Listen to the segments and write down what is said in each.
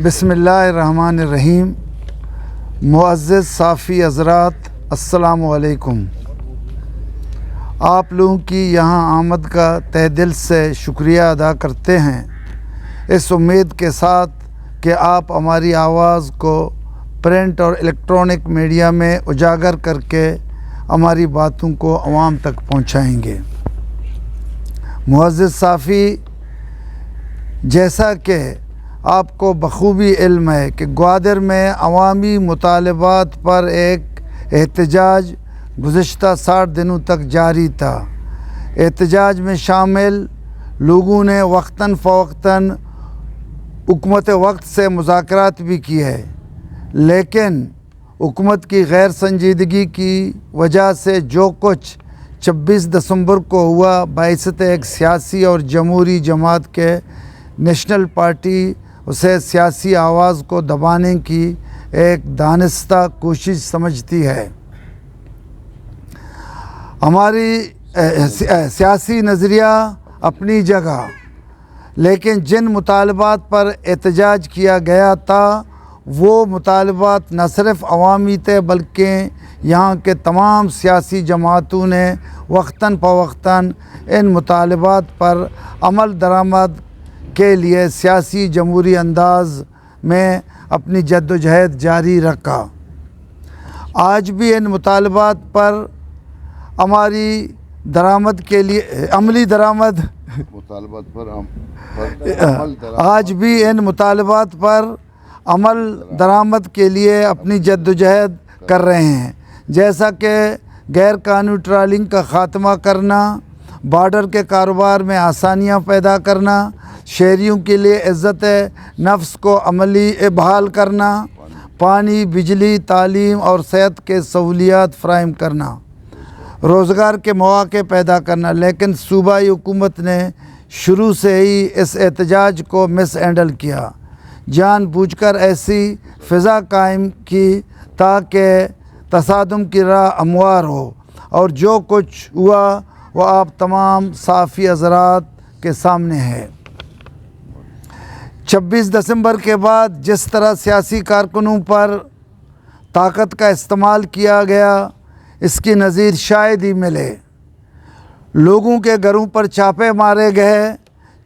بسم اللہ الرحمن الرحیم۔ معزز صافی حضرات، السلام علیکم۔ آپ لوگوں کی یہاں آمد کا تہ دل سے شکریہ ادا کرتے ہیں، اس امید کے ساتھ کہ آپ ہماری آواز کو پرنٹ اور الیکٹرانک میڈیا میں اجاگر کر کے ہماری باتوں کو عوام تک پہنچائیں گے۔ معزز صافی، جیسا کہ آپ کو بخوبی علم ہے کہ گوادر میں عوامی مطالبات پر ایک احتجاج گزشتہ 60 دنوں تک جاری تھا۔ احتجاج میں شامل لوگوں نے وقتاً فوقتاً حکومت وقت سے مذاکرات بھی کیے، لیکن حکومت کی غیر سنجیدگی کی وجہ سے جو کچھ 26 دسمبر کو ہوا، باعث ایک سیاسی اور جمہوری جماعت کے نیشنل پارٹی اسے سیاسی آواز کو دبانے کی ایک دانستہ کوشش سمجھتی ہے۔ ہماری سیاسی نظریہ اپنی جگہ، لیکن جن مطالبات پر احتجاج کیا گیا تھا وہ مطالبات نہ صرف عوامی تھے بلکہ یہاں کے تمام سیاسی جماعتوں نے وقتاً فوقتاً ان مطالبات پر عمل درآمد کے لیے سیاسی جمہوری انداز میں اپنی جد و جہد جاری رکھا۔ آج بھی ان مطالبات پر ہماری درآمد کے لیے آج بھی ان مطالبات پر عمل درآمد کے لیے اپنی جد و جہد کر رہے ہیں، جیسا کہ غیر قانونی ٹرالنگ کا خاتمہ کرنا، بارڈر کے کاروبار میں آسانیاں پیدا کرنا، شہریوں کے لیے عزت نفس کو عملی بحال کرنا، پانی، بجلی، تعلیم اور صحت کے سہولیات فراہم کرنا، روزگار کے مواقع پیدا کرنا۔ لیکن صوبائی حکومت نے شروع سے ہی اس احتجاج کو مس ہینڈل کیا، جان بوجھ کر ایسی فضا قائم کی تاکہ تصادم کی راہ ہموار ہو، اور جو کچھ ہوا وہ آپ تمام صافی حضرات کے سامنے ہے۔ 26 دسمبر کے بعد جس طرح سیاسی کارکنوں پر طاقت کا استعمال کیا گیا، اس کی نظیر شاید ہی ملے۔ لوگوں کے گھروں پر چھاپے مارے گئے،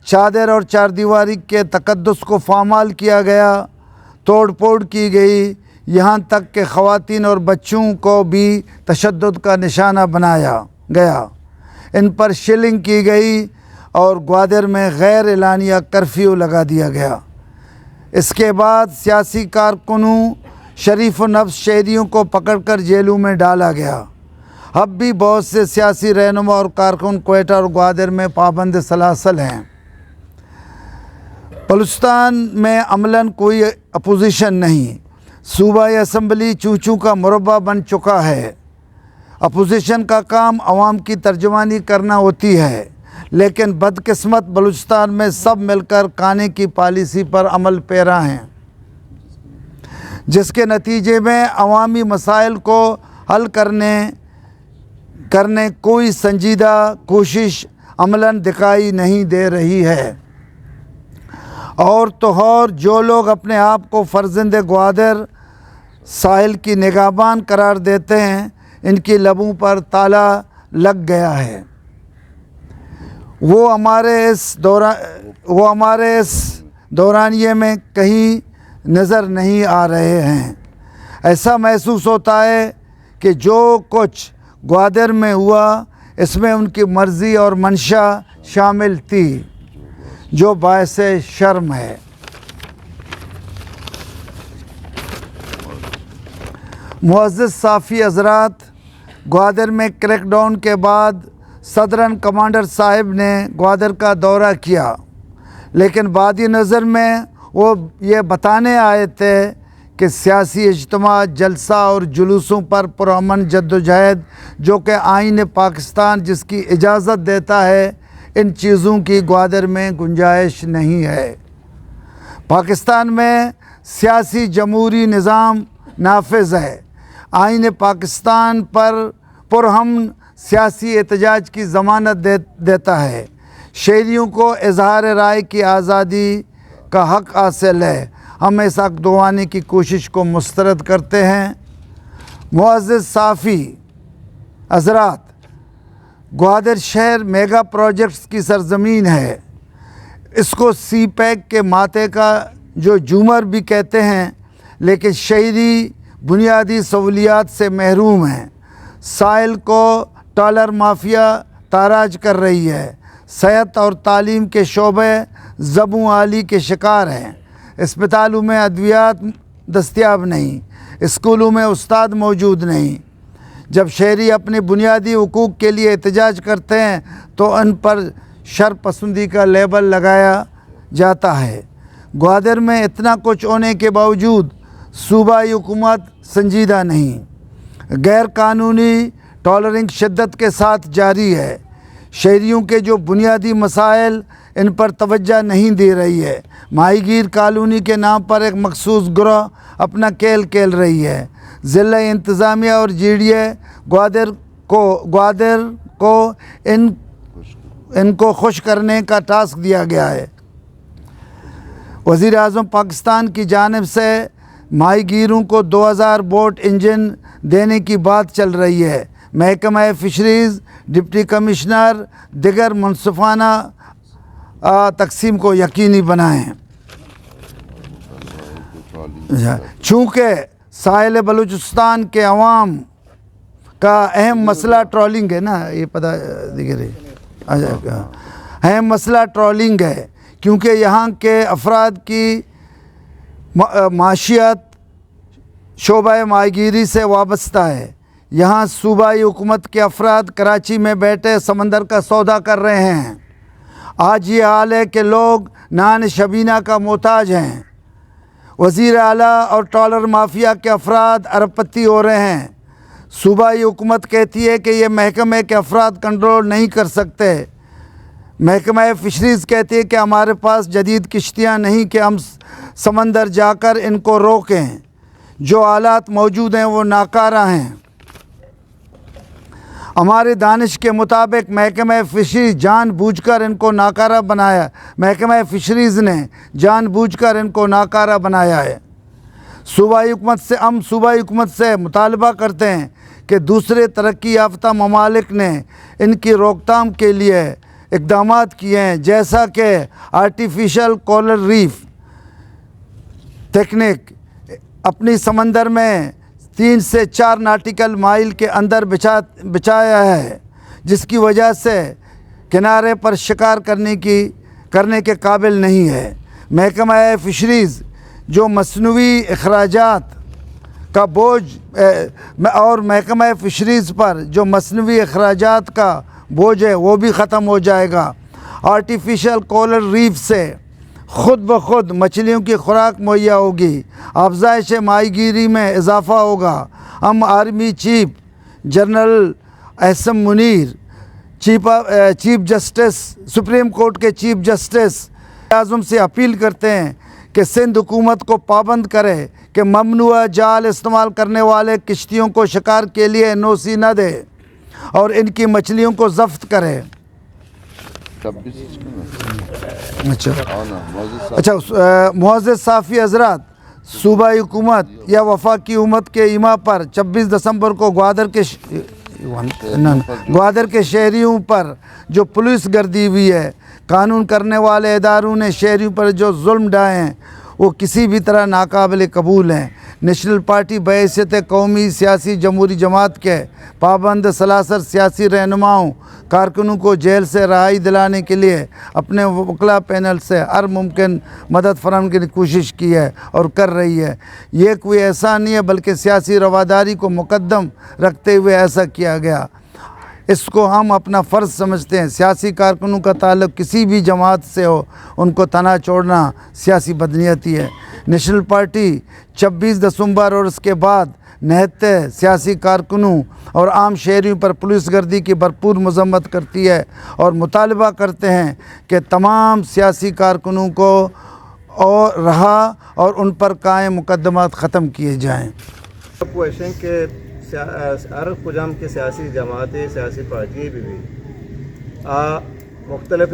چادر اور چار دیواری کے تقدس کو پامال کیا گیا، توڑ پھوڑ کی گئی، یہاں تک کہ خواتین اور بچوں کو بھی تشدد کا نشانہ بنایا گیا، ان پر شیلنگ کی گئی اور گوادر میں غیر اعلانیہ کرفیو لگا دیا گیا۔ اس کے بعد سیاسی کارکنوں، شریف و نفس شہریوں کو پکڑ کر جیلوں میں ڈالا گیا۔ اب بھی بہت سے سیاسی رہنما اور کارکن کوئٹہ اور گوادر میں پابند سلاسل ہیں۔ بلوچستان میں عملاً کوئی اپوزیشن نہیں، صوبائی اسمبلی چوچوں کا مربع بن چکا ہے۔ اپوزیشن کا کام عوام کی ترجمانی کرنا ہوتی ہے، لیکن بدقسمت بلوچستان میں سب مل کر کھانے کی پالیسی پر عمل پیرا ہیں، جس کے نتیجے میں عوامی مسائل کو حل کرنے کوئی سنجیدہ کوشش عملاً دکھائی نہیں دے رہی ہے۔ اور تو اور جو لوگ اپنے آپ کو فرزند گوادر ساحل کی نگہبان قرار دیتے ہیں، ان کی لبوں پر تالا لگ گیا ہے۔ وہ ہمارے اس دورانیے میں کہیں نظر نہیں آ رہے ہیں۔ ایسا محسوس ہوتا ہے کہ جو کچھ گوادر میں ہوا اس میں ان کی مرضی اور منشا شامل تھی، جو باعث شرم ہے۔ معزز صافی حضرات، گوادر میں کریک ڈاؤن کے بعد صدرن کمانڈر صاحب نے گوادر کا دورہ کیا، لیکن بعد نظر میں وہ یہ بتانے آئے تھے کہ سیاسی اجتماع، جلسہ اور جلوسوں پر پرامن جد و جہد، جو کہ آئین پاکستان جس کی اجازت دیتا ہے، ان چیزوں کی گوادر میں گنجائش نہیں ہے۔ پاکستان میں سیاسی جمہوری نظام نافذ ہے۔ آئین پاکستان پر پرامن سیاسی احتجاج کی ضمانت دیتا ہے۔ شہریوں کو اظہار رائے کی آزادی کا حق حاصل ہے. ہم اس حق دوانے کی کوشش کو مسترد کرتے ہیں. معزز صافی حضرات، گوادر شہر میگا پروجیکٹس کی سرزمین ہے. اس کو سی پیک کے ماتے کا جو جومر بھی کہتے ہیں، لیکن شہری بنیادی سہولیات سے محروم ہیں. ساحل کو ٹالر مافیا تاراج کر رہی ہے. صحت اور تعلیم کے شعبے زبوں عالی کے شکار ہیں. اسپتالوں میں ادویات دستیاب نہیں، اسکولوں میں استاد موجود نہیں. جب شہری اپنے بنیادی حقوق کے لیے احتجاج کرتے ہیں تو ان پر شر پسندی کا لیبل لگایا جاتا ہے. گوادر میں اتنا کچھ ہونے کے باوجود صوبائی حکومت سنجیدہ نہیں. غیر قانونی ٹالرنگ شدت کے ساتھ جاری ہے. شہریوں کے جو بنیادی مسائل ان پر توجہ نہیں دے رہی ہے. ماہی گیر کالونی کے نام پر ایک مخصوص گروہ اپنا کھیل کھیل رہی ہے. ضلع انتظامیہ اور جی ڈی اے گوادر کو ان کو خوش کرنے کا ٹاسک دیا گیا ہے. وزیر اعظم پاکستان کی جانب سے ماہی گیروں کو 2000 بوٹ انجن دینے کی بات چل رہی ہے. محکمہ فشریز، ڈپٹی کمشنر دیگر منصفانہ تقسیم کو یقینی بنائیں. چونکہ ساحل بلوچستان کے عوام کا اہم مسئلہ ٹرولنگ ہے نا، یہ پتہ دیگر اہم مسئلہ ٹرولنگ ہے، کیونکہ یہاں کے افراد کی معاشیت شعبہ ماہی گیری سے وابستہ ہے. یہاں صوبائی حکومت کے افراد کراچی میں بیٹھے سمندر کا سودا کر رہے ہیں. آج یہ حال ہے کہ لوگ نان شبینہ کا محتاج ہیں. وزیر اعلیٰ اور ٹالر مافیا کے افراد ارب پتی ہو رہے ہیں. صوبائی حکومت کہتی ہے کہ یہ محکمے کے افراد کنٹرول نہیں کر سکتے. محکمہ فشریز کہتی ہے کہ ہمارے پاس جدید کشتیاں نہیں کہ ہم سمندر جا کر ان کو روکیں. جو آلات موجود ہیں وہ ناکارہ ہیں. ہمارے دانش کے مطابق محکمہ فشریز جان بوجھ کر ان کو ناکارہ بنایا. محکمہ فشریز نے جان بوجھ کر ان کو ناکارہ بنایا ہے. صوبائی حکومت سے مطالبہ کرتے ہیں کہ دوسرے ترقی یافتہ ممالک نے ان کی روک تھام کے لیے اقدامات کیے ہیں، جیسا کہ آرٹیفیشل کورل ریف تکنیک اپنی سمندر میں 3 سے 4 ناٹیکل مائل کے اندر بچایا ہے، جس کی وجہ سے کنارے پر شکار کرنے کے قابل نہیں ہے. محکمہ فشریز جو مصنوعی اخراجات کا بوجھ اور محکمہ فشریز پر جو مصنوعی اخراجات کا بوجھ ہے وہ بھی ختم ہو جائے گا. آرٹیفیشل کورل ریف سے خود بخود مچھلیوں کی خوراک مہیا ہوگی. افزائش ماہی گیری میں اضافہ ہوگا. ہم army chief general Ahsan Munir, chief justice supreme court کے چیف جسٹس اعظم سے اپیل کرتے ہیں کہ سندھ حکومت کو پابند کرے کہ ممنوعہ جال استعمال کرنے والے کشتیوں کو شکار کے لیے نوسی نہ دے اور ان کی مچھلیوں کو ضبط کرے. اچھا معزز صافی حضرات، صوبائی حکومت یا وفاقی حکومت کے ایما پر 26 دسمبر کو گوادر کے شہریوں پر جو پولیس گردی ہوئی ہے، قانون کرنے والے اداروں نے شہریوں پر جو ظلم ڈھائے ہیں وہ کسی بھی طرح ناقابل قبول ہیں. نیشنل پارٹی بحیثیت قومی سیاسی جمہوری جماعت کے پابند سلاسل سیاسی رہنماؤں کارکنوں کو جیل سے رہائی دلانے کے لیے اپنے وکلاء پینل سے ہر ممکن مدد فراہم کی کوشش کی ہے اور کر رہی ہے. یہ کوئی احسان نہیں ہے بلکہ سیاسی رواداری کو مقدم رکھتے ہوئے ایسا کیا گیا. اس کو ہم اپنا فرض سمجھتے ہیں. سیاسی کارکنوں کا تعلق کسی بھی جماعت سے ہو، ان کو تنہا چھوڑنا سیاسی بدنیتی ہے. نیشنل پارٹی 26 دسمبر اور اس کے بعد نہتے سیاسی کارکنوں اور عام شہریوں پر پولیس گردی کی بھرپور مذمت کرتی ہے اور مطالبہ کرتے ہیں کہ تمام سیاسی کارکنوں کو رہا اور ان پر قائم مقدمات ختم کیے جائیں. ہر کجام کے سیاسی جماعتیں سیاسی پارٹییں بھی مختلف